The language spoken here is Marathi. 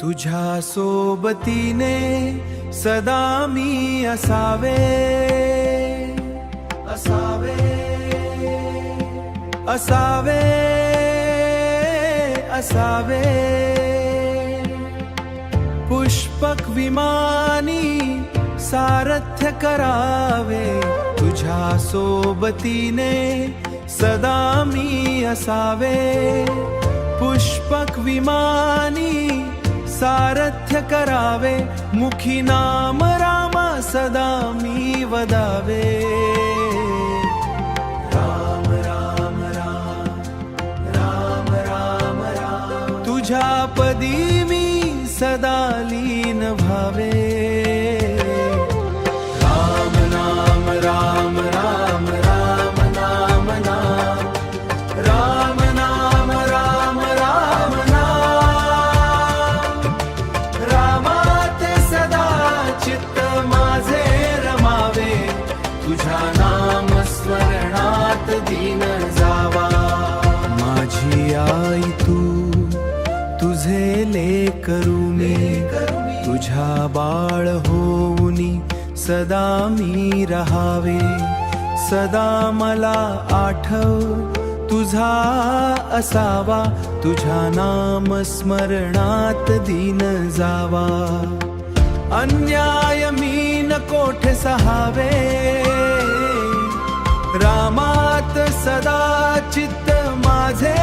तुझ्या सोबतीने सदा मी असावे, असावे, असावे, असावे। पुष्पक विमानी सारथ्य करावे, तुझ्या सोबतीने सदा मी असावे। पुष्पक विमानी सारथ्य करावे, मुखी नाम राम सदा मी वदावे। राम राम राम, राम राम राम, तुझ्या पदी मी सदा लीन भावे। राम नाम राम राम, राम नाम नाम, राम नाम राम राम नाम। रामात सदा चित्त माझे रमावे, तुझ्या नाम स्मरणात दीन जावा। माझी आई तू, तुझे लेकरू मी, तुझ्या बाळ होऊनी सदा मी रहावे। सदा मला आठव तुझा असावा, तुझ्या नाम स्मरणात दीन जावा। अन्याय मी न कोठे सहावे, रामात सदा चित्त माझे